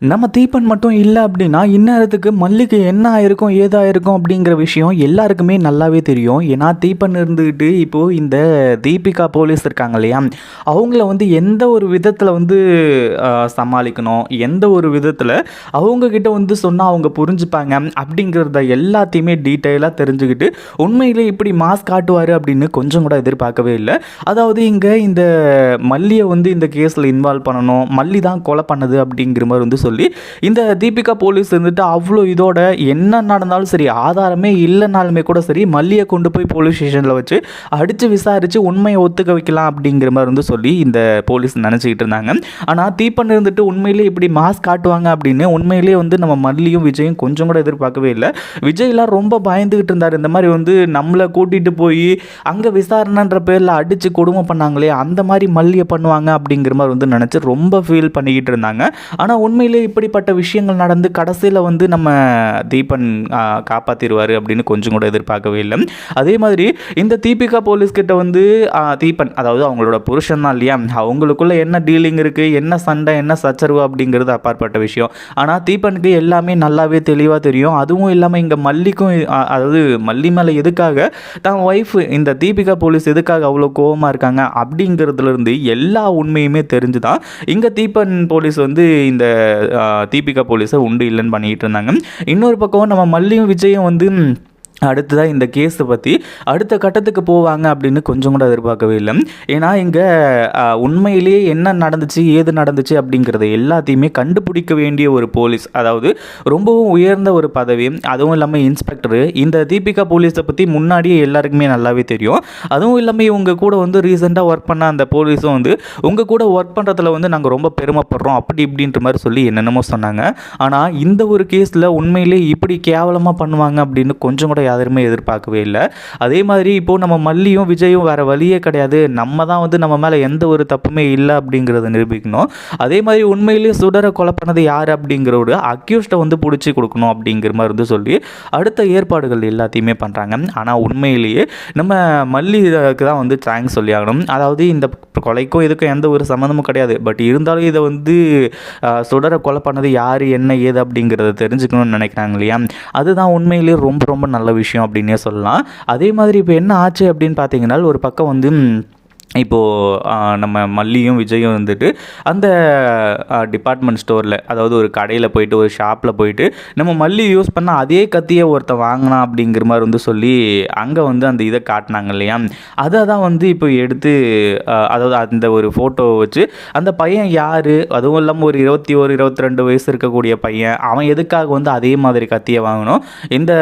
நம்ம தீபன் மட்டும் இல்லை அப்படின்னா இந்நேரத்துக்கு மல்லிக்கு என்ன ஆயிருக்கும் ஏதாயிருக்கும் அப்படிங்கிற விஷயம் எல்லாருக்குமே நல்லாவே தெரியும். ஏன்னா தீபன் இருந்துக்கிட்டு இப்போது இந்த தீபிகா போலீஸ் இருக்காங்க இல்லையா, அவங்கள வந்து எந்த ஒரு விதத்தில் வந்து சமாளிக்கணும், எந்த ஒரு விதத்தில் அவங்கக்கிட்ட வந்து சொன்னால் அவங்க புரிஞ்சுப்பாங்க அப்படிங்கிறத எல்லாத்தையுமே டீட்டெயிலாக தெரிஞ்சுக்கிட்டு உண்மையிலே இப்படி மாஸ் காட்டுவார் அப்படின்னு கொஞ்சம் கூட எதிர்பார்க்கவே இல்லை. அதாவது இங்கே இந்த மல்லியை வந்து இந்த கேஸில் இன்வால்வ் பண்ணணும், மல்லி தான் கொலை பண்ணது அப்படிங்கிற மாதிரி வந்து சொல்லி இந்த தீபிகா போலீஸ் இருந்துட்டு அவ்வளோ இதோட என்ன நடந்தாலும் சரி, ஆதாரமே இல்லைனாலுமே கூட சரி, மல்லியை கொண்டு போய் போலீஸ் ஸ்டேஷனில் வச்சு அடித்து விசாரித்து உண்மையை ஒத்துக்க வைக்கலாம் அப்படிங்கிற மாதிரி வந்து சொல்லி இந்த போலீஸ் நினச்சிக்கிட்டு இருந்தாங்க. ஆனால் தீபன் இருந்துட்டு உண்மையிலே இப்படி மாஸ் காட்டுவாங்க அப்படின்னு உண்மையிலே வந்து நம்ம மல்லியும் விஜயும் கொஞ்சம் கூட எதிர்பார்க்கவே இல்லை. விஜய்லாம் ரொம்ப பயந்துக்கிட்டு இருந்தார். இந்த மாதிரி வந்து நம்மளை கூட்டிகிட்டு போய் அங்கே விசாரணைன்ற பேரில் அடித்து கொடுமை பண்ணாங்களே, அந்த மாதிரி மல்லியை பண்ணுவாங்க அப்படிங்கிற மாதிரி வந்து நினச்சி ரொம்ப ஃபீல் பண்ணிக்கிட்டு இருந்தாங்க. ஆனால் உண்மையிலே இப்படிப்பட்ட விஷயங்கள் நடந்து கடைசியில் வந்து நம்ம தீபன் காப்பாற்றிடுவார் அப்படின்னு கொஞ்சம் கூட எதிர்பார்க்கவே இல்லை. அதே மாதிரி இந்த தீபிகா போலீஸ்கிட்ட வந்து தீபன், அதாவது அவங்களோட புருஷன் தான் இல்லையா, அவங்களுக்குள்ள என்ன டீலிங் இருக்குது, என்ன சண்டை, என்ன சச்சரவு அப்படிங்கிறது அப்பாற்பட்ட விஷயம். ஆனால் தீபனுக்கு எல்லாமே நல்லாவே தெளிவாக தெரியும். அதுவும் இல்லாமல் இங்கே மல்லிக்கும், அதாவது மல்லி மேலே எதுக்காக தான் ஒய்ஃப் இந்த தீபிகா போலீஸ் எதுக்காக அவ்வளோ கோபமாக இருக்காங்க அப்படிங்கிறதுலேருந்து எல்லா உண்மையுமே தெரிஞ்சு தான் இங்கே தீபன் போலீஸ் வந்து இந்த தீபிகா போலீஸை உண்டு இல்லைன்னு பண்ணிக்கிட்டு இருந்தாங்க. இன்னொரு பக்கம் நம்ம மல்லியும் விஜயும் வந்து அடுத்ததாக இந்த கேஸை பற்றி அடுத்த கட்டத்துக்கு போவாங்க அப்படின்னு கொஞ்சம் கூட எதிர்பார்க்கவே இல்லை. ஏன்னா இங்கே உண்மையிலேயே என்ன நடந்துச்சு ஏது நடந்துச்சு அப்படிங்கிறத எல்லாத்தையுமே கண்டுபிடிக்க வேண்டிய ஒரு போலீஸ், அதாவது ரொம்பவும் உயர்ந்த ஒரு பதவி, அதுவும் இல்லாமல் இன்ஸ்பெக்டரு. இந்த தீபிகா போலீஸை பற்றி முன்னாடியே எல்லாருக்குமே நல்லாவே தெரியும். அதுவும் இல்லாமல் இவங்க கூட வந்து ரீசெண்டாக ஒர்க் பண்ண அந்த போலீஸும் வந்து உங்கள் கூட ஒர்க் பண்ணுறதுல வந்து நாங்கள் ரொம்ப பெருமைப்படுறோம் அப்படி இப்படின்ற மாதிரி சொல்லி என்னென்னமோ சொன்னாங்க. ஆனால் இந்த ஒரு கேஸில் உண்மையிலே இப்படி கேவலமாக பண்ணுவாங்க அப்படின்னு கொஞ்சம் கூட யாருமே எதிர்பார்க்கவே இல்லை. அதே மாதிரி இப்போது நம்ம மல்லியும் விஜயும் வேறு வழியே கிடையாது, நம்ம தான் வந்து நம்ம மேலே எந்த ஒரு தப்புமே இல்லை அப்படிங்கிறத நிரூபிக்கணும். அதே மாதிரி உண்மையிலேயே சுடரை கொலை பண்ணது யார் அப்படிங்கிற ஒரு அக்யூஸ்டை வந்து பிடிச்சி கொடுக்கணும் அப்படிங்கிற மாதிரி வந்து சொல்லி அடுத்த ஏற்பாடுகள் எல்லாத்தையுமே பண்ணுறாங்க. ஆனால் உண்மையிலேயே நம்ம மல்லிக்கு தான் வந்து தேங்க்ஸ் சொல்லி ஆகணும். அதாவது இந்த கொலைக்கும் இதுக்கும் எந்த ஒரு சம்மந்தமும் கிடையாது, பட் இருந்தாலும் இதை வந்து சுடரை கொலை பண்ணது யார் என்ன ஏது அப்படிங்கிறத தெரிஞ்சுக்கணும்னு நினைக்கிறாங்க இல்லையா, அதுதான் உண்மையிலேயே ரொம்ப ரொம்ப நல்ல விஷயம் அப்படின்னே சொல்லலாம். அதே மாதிரி இப்போ என்ன ஆச்சு அப்படின்னு பார்த்தீங்கன்னா, ஒரு பக்கம் வந்து இப்போது நம்ம மல்லியும் விஜயும் வந்துட்டு அந்த டிபார்ட்மெண்ட் ஸ்டோரில், அதாவது ஒரு கடையில் போயிட்டு ஒரு ஷாப்பில் போயிட்டு நம்ம மல்லி யூஸ் பண்ண அதே கத்தியை ஒருத்தன் வாங்கினா அப்படிங்கிற மாதிரி வந்து சொல்லி அங்கே வந்து அந்த இதை காட்டினாங்க இல்லையா, அதை தான் வந்து இப்போ எடுத்து, அதாவது அந்த ஒரு ஃபோட்டோவை வச்சு அந்த பையன் யார், அதுவும் இல்லாமல் ஒரு 21 22 வயசு இருக்கக்கூடிய பையன், அவன் எதுக்காக வந்து அதே மாதிரி கத்தியை வாங்கணும், இந்த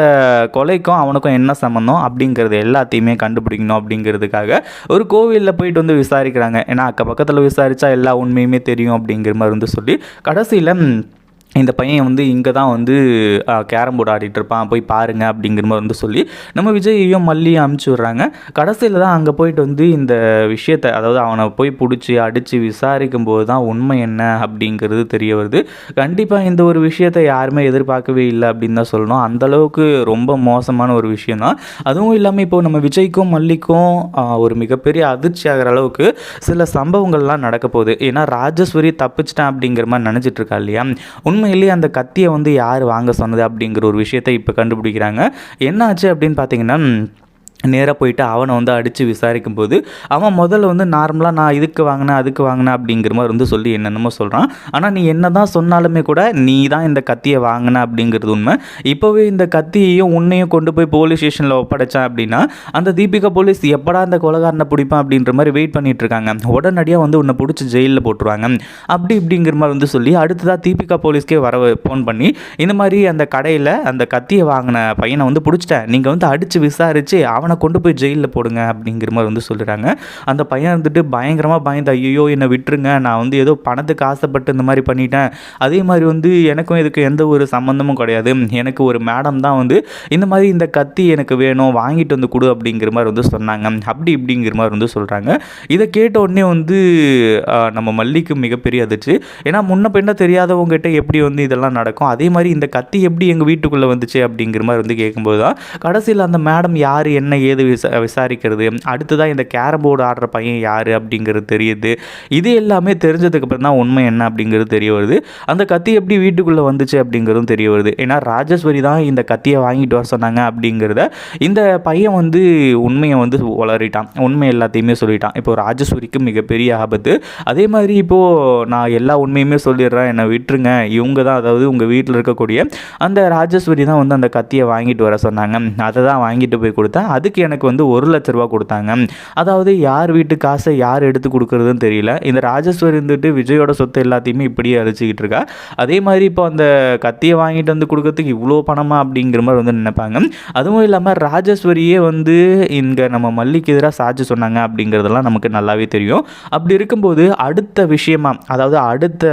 கொலைக்கும் அவனுக்கும் என்ன சம்மந்தம் அப்படிங்கிறது எல்லாத்தையுமே கண்டுபிடிக்கணும் அப்படிங்கிறதுக்காக ஒரு கோவிலில் போயிட்டு வந்து விசாரிக்கிறாங்க. ஏன்னா அக்க பக்கத்தில் விசாரித்தா எல்லா உண்மையுமே தெரியும் அப்படிங்கிற மாதிரி வந்து சொல்லி கடைசியில் இந்த பையன் வந்து இங்கே தான் வந்து கேரம் போர்டு ஆடிட்டு இருப்பான், போய் பாருங்க அப்படிங்கிற மாதிரி வந்து சொல்லி நம்ம விஜயையும் மல்லியும் அமுச்சு விட்றாங்க. கடைசியில் தான் அங்கே போயிட்டு வந்து இந்த விஷயத்தை, அதாவது அவனை போய் பிடிச்சி அடித்து விசாரிக்கும் போது தான் உண்மை என்ன அப்படிங்கிறது தெரிய வருது. கண்டிப்பாக இந்த ஒரு விஷயத்தை யாருமே எதிர்பார்க்கவே இல்லை அப்படின்னு தான் சொல்லணும். அந்தளவுக்கு ரொம்ப மோசமான ஒரு விஷயம் தான். அதுவும் இல்லாமல் இப்போது நம்ம விஜய்க்கும் மல்லிக்கும் ஒரு மிகப்பெரிய அதிர்ச்சி ஆகிற அளவுக்கு சில சம்பவங்கள்லாம் நடக்க போகுது. ஏன்னா ராஜேஸ்வரி தப்பிச்சிட்டான் அப்படிங்கிற மாதிரி நினச்சிட்டு இருக்கா இல்லையா, உண்மையிலேயே அந்த கத்தியை வந்து யார் வாங்க சொன்னது அப்படிங்கிற ஒரு விஷயத்தை இப்போ கண்டுபிடிக்கிறாங்க. என்ன ஆச்சு அப்படின்னு பார்த்தீங்கன்னா, நேராக போயிட்டு அவனை வந்து அடித்து விசாரிக்கும் போது அவன் முதல்ல வந்து நார்மலாக நான் இதுக்கு வாங்கினேன் அதுக்கு வாங்கினேன் அப்படிங்கிற மாதிரி வந்து சொல்லி என்னென்னமோ சொல்கிறான். ஆனால் நீ என்ன தான் சொன்னாலுமே கூட நீ தான் இந்த கத்தியை வாங்கின அப்படிங்கிறது உண்மை. இப்போவே இந்த கத்தியையும் உன்னையும் கொண்டு போய் போலீஸ் ஸ்டேஷனில் ஒப்படைச்சான் அப்படின்னா அந்த தீபிகா போலீஸ் எப்படா அந்த கொலைகாரனை பிடிப்பான் அப்படின்ற மாதிரி வெயிட் பண்ணிட்டு இருக்காங்க. உடனடியாக வந்து உன்னை பிடிச்சி ஜெயிலில் போட்டுருவாங்க அப்படி இப்படிங்கிற மாதிரி வந்து சொல்லி அடுத்ததாக தீபிகா போலீஸ்க்கே ஃபோன் பண்ணி இந்த மாதிரி அந்த கடையில் அந்த கத்தியை வாங்கின பையனை வந்து பிடிச்சிட்டேன், நீங்கள் வந்து அடித்து விசாரித்து அவனை கொண்டு போய் ஜெயிலில் போடுங்க அப்படிங்கிற மாதிரி வந்து சொல்லிடுறாங்க. அந்த பையன் வந்துட்டு பயங்கரமாக பயந்து, ஐயோ என்னை விட்டுருங்க, நான் வந்து ஏதோ பணத்துக்கு ஆசைப்பட்டு இந்த மாதிரி பண்ணிட்டேன், அதே மாதிரி வந்து எனக்கும் இதுக்கு எந்த ஒரு சம்மந்தமும் கிடையாது, எனக்கு ஒரு மேடம் தான் வந்து இந்த மாதிரி இந்த கத்தி எனக்கு வேணும் வாங்கிட்டு வந்து கொடு அப்படிங்கிற மாதிரி வந்து சொன்னாங்க அப்படி இப்படிங்கிற மாதிரி வந்து சொல்கிறாங்க. இதை கேட்ட உடனே வந்து நம்ம மல்லிக்கு மிகப்பெரிய அதிர்ச்சி. ஏன்னா முன்ன பின்ன தெரியாதவங்ககிட்ட எப்படி வந்து இதெல்லாம் நடக்கும், அதே மாதிரி இந்த கத்தி எப்படி எங்கள் வீட்டுக்குள்ளே வந்துச்சு அப்படிங்கிற மாதிரி வந்து கேட்கும்போது தான் கடைசியில் அந்த மேடம் யார் என்ன ஏது விசாரிக்கிறது. அடுத்ததாக இந்த கேரம் போர்டு ஆடுற பையன் யார் அப்படிங்கிறது தெரியுது. இது எல்லாமே தெரிஞ்சதுக்கப்புறம் தான் உண்மை என்ன அப்படிங்கிறது தெரிய வருது. அந்த கத்தி எப்படி வீட்டுக்குள்ளே வந்துச்சு அப்படிங்கிறதும் தெரிய வருது. ஏன்னா ராஜேஸ்வரி தான் இந்த கத்தியை வாங்கிட்டு வர சொன்னாங்க அப்படிங்கிறத இந்த பையன் வந்து உண்மையை வந்து வளரிட்டான். உண்மை எல்லாத்தையுமே சொல்லிட்டான். இப்போ ராஜேஸ்வரிக்கு மிகப்பெரிய ஆபத்து. அதே மாதிரி இப்போது நான் எல்லா உண்மையுமே சொல்லிடுறேன், என்னை விட்டுருங்க, இவங்க தான், அதாவது உங்கள் வீட்டில் இருக்கக்கூடிய அந்த ராஜேஸ்வரி தான் வந்து அந்த கத்தியை வாங்கிட்டு வர சொன்னாங்க. அதை தான் வாங்கிட்டு போய் கொடுத்தேன். அதுக்கு எனக்கு வந்து 1,00,000 ரூபா கொடுத்தாங்க. அதாவது யார் வீட்டு காசை யார் எடுத்து கொடுக்குறதுன்னு தெரியல. இந்த ராஜேஸ்வரி இருந்துட்டு விஜயோட சொத்து எல்லாத்தையுமே இப்படியே அழிச்சிக்கிட்டு இருக்கா. அதே மாதிரி இப்போ அந்த கத்தியை வாங்கிட்டு வந்து கொடுக்கறதுக்கு இவ்வளோ பணமா அப்படிங்கிற மாதிரி வந்து நினைப்பாங்க. அதுவும் இல்லாமல் ராஜேஸ்வரியே வந்து இங்கே நம்ம மல்லிக்கு எதிராக சாட்சி சொன்னாங்க அப்படிங்கிறதெல்லாம் நமக்கு நல்லாவே தெரியும். அப்படி இருக்கும்போது அடுத்த விஷயமா, அதாவது அடுத்த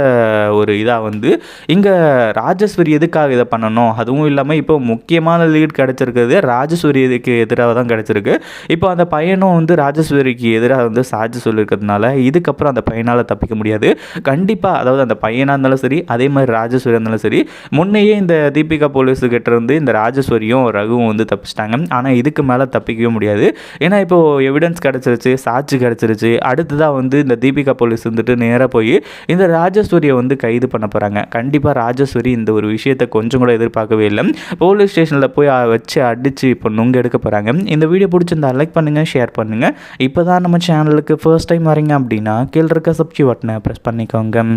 ஒரு இதாக வந்து இங்கே ராஜேஸ்வரி எதுக்காக இதை பண்ணணும், அதுவும் இல்லாமல் இப்போ முக்கியமான லீட் கிடச்சிருக்கிறது ராஜேஸ்வரிக்கு எதிராக தான் கிடச்சிருக்கு. இப்போ அந்த பையனும் வந்து ராஜேஸ்வரிக்கு எதிராக வந்து சாட்சி சொல்லியிருக்கிறதுனால இதுக்கப்புறம் அந்த பையனால் தப்பிக்க முடியாது. கண்டிப்பாக, அதாவது அந்த பையனாக இருந்தாலும் சரி, அதே மாதிரி ராஜேஸ்வரி இருந்தாலும் சரி, முன்னையே இந்த தீபிகா போலீஸுக்கிட்ட இருந்து இந்த ராஜேஸ்வரியும் ரகுவும் வந்து தப்பிச்சிட்டாங்க. ஆனால் இதுக்கு மேலே தப்பிக்கவே முடியாது. ஏன்னா இப்போது எவிடன்ஸ் கிடச்சிருச்சு, சாட்சி கிடச்சிருச்சு. அடுத்ததாக வந்து இந்த தீபிகா போலீஸ் வந்துட்டு நேராக போய் இந்த ராஜேஸ்வரியை வந்து கைது பண்ண போகிறாங்க. கண்டிப்பாக ராஜேஸ்வரி இந்த ஒரு விஷயத்தை கொஞ்சம் கூட எதிர்பார்க்கவே இல்லை. போலீஸ் ஸ்டேஷனில் போய் வச்சு அடித்து இப்போ நுங்க எடுக்க போகிறாங்க. இந்த வீடியோ பிடிச்சிருந்தா லைக் பண்ணுங்கள், ஷேர் பண்ணுங்கள். இப்போ தான் நம்ம சேனலுக்கு ஃபர்ஸ்ட் டைம் வரீங்க அப்படின்னா கீழே இருக்க சப்ஸ்கிரைப் பட்டனை ப்ரெஸ் பண்ணிக்கோங்க.